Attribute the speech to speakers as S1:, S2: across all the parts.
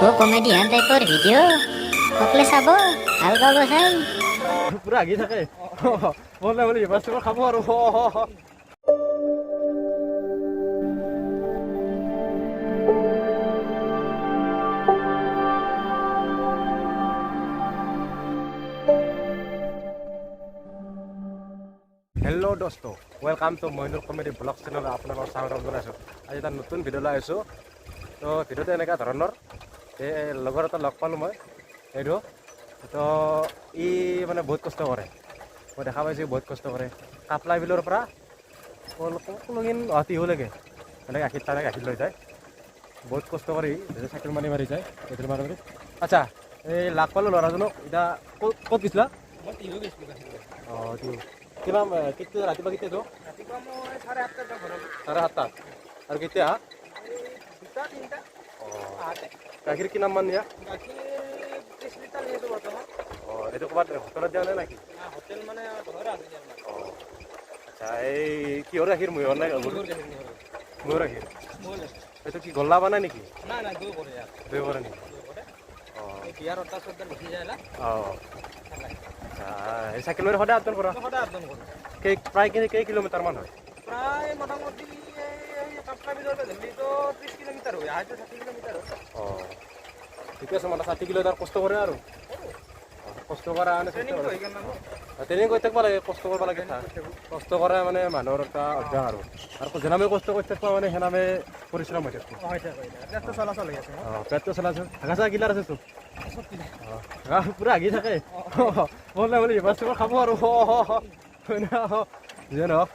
S1: তো কমেডিয়ান টাইপৰ ভিডিঅ' সকলোৱে চাব, ভাল পাব চাই।
S2: পুৰা আগি থাকে বলে বলে এবাৰ খাব আৰু হেল্ল' দোস্ত, welcome to Moinur comedy blog channel. আপোনালোকৰ স্বাগতম জনাইছোঁ। আজি এটা নতুন ভিডিঅ' লৈ আহিছোঁ। তো ভিডিঅ'টো এনেকুৱা ধৰণৰ, এই লগৰ এটা লগ পালোঁ মই, এইটো তো ই মানে বহুত কষ্ট কৰে। মই দেখা পাইছোঁ বহুত কষ্ট কৰে। কাপলা বিলৰ পৰা কোনোদিন গুৱাহাটীলৈকে মানে গাখীৰ লৈ যায়। বহুত কষ্ট কৰি চাইকেল মাৰি যায় পেট্ৰল মাৰি। আচ্ছা, এই লাগ পালোঁ ল'ৰাজনক। এতিয়া ক'ত গৈছিলা? অঁ, কিমান কেতিয়া ৰাতিপুৱা কেতিয়াতো?
S3: ৰাতিপুৱা মই 7:30 ঘৰত।
S2: 7:30 আৰু কেতিয়া?
S3: 2-3টা।
S2: অঁ, গাখীৰ কিমান মান দিয়া?
S3: গাখীৰ 30 লিটাৰ নিয়েতো বৰ্তমান।
S2: অঁ, এইটো ক'ৰবাত হোটেলত দিয়া নাই নেকি?
S3: হোটেল মানে ঘৰ আছে।
S2: অঁ, আচ্ছা, এই কিহৰ গাখীৰ? মহিহৰ নাই? মহিহৰ গাখীৰ। এইটো কি গল্লা বনাই নেকি?
S3: নাই নাই, দৈ কৰে ইয়াত।
S2: দৈ কৰে নেকি? অঁ,
S3: এই বিয়াৰ অৰ্ডাৰ লিখি যায় না।
S2: অঁ, আচ্ছা, এই চাইকেল মাৰি সদায় আপডাউন কৰা?
S3: সদায় আপডাউন কৰোঁ।
S2: প্ৰায় কেই কিলোমিটাৰমান হয়?
S3: প্ৰায় মোটামুটি এই কাপলা বিলৰ পৰা দিল্লীতো 30 কিলোমিটাৰ হয়, আহোঁতে 60 কিলোমিটাৰ হয়।
S2: অঁ, ঠিকে আছে। মানে 60 কিলোমিটাৰ কষ্ট কৰে আৰু কষ্ট কৰা মানে
S3: ট্ৰেইনিং হৈ গ'ল না।
S2: ট্ৰেইনিং কৰি থাকিব লাগে, কষ্ট কৰিব লাগে। কষ্ট কৰা মানে মানুহৰ এটা অভ্যাস আৰু যেনামে কষ্ট কৰি থাকিব মানে সেনামে পৰিশ্ৰম হৈ থাকিব।
S3: পেটটো চলাচল হৈ আছে।
S2: অঁ, পেটটো চলাইছে। হাগা চাগা কিলাৰ আছে চব? অঁ, পুৰা আগি থাকে বলে বলে এবাৰ খাব আৰু যিয়ে নহওক,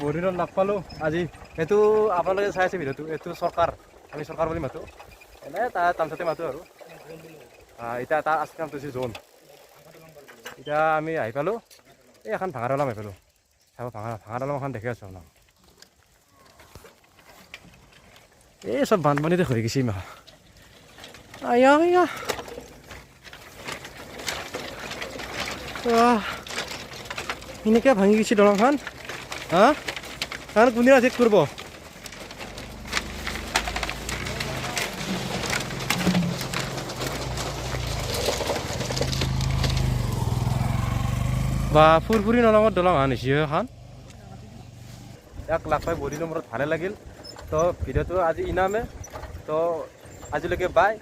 S2: বহুত দিনত লগ পালোঁ আজি। এইটো আপোনালোকে চাই আছে ভিডিঅ'টো, এইটো চৰকাৰ, আমি চৰকাৰ বুলি মাতোঁ। এনেই তাৰ তামচাতে মাতোঁ আৰু। এতিয়া তাৰ আজকে নামটো হৈছে জোন। এতিয়া আমি আহি পালোঁ, এই এখন ভাঙা দলং আহি পালোঁ। চাব, ভাঙা দলং এখন দেখি আছোঁ আপোনাক। এই চব বানপানীতে হৈ গৈছে ইমান। আয়া আয়া এনেকৈ ভাঙি গৈছে দলংখন। হা, কাৰণ কোনে ঠিক কৰিব? বা ফুৰফুৰি নলঙত দলং আনিছে এখন। ইয়াক লাগ পাই বহুত দিনৰ মূৰত ভালে লাগিল। তো ভিডিঅ'টো আজি ইনামে। তো আজিলৈকে বাই।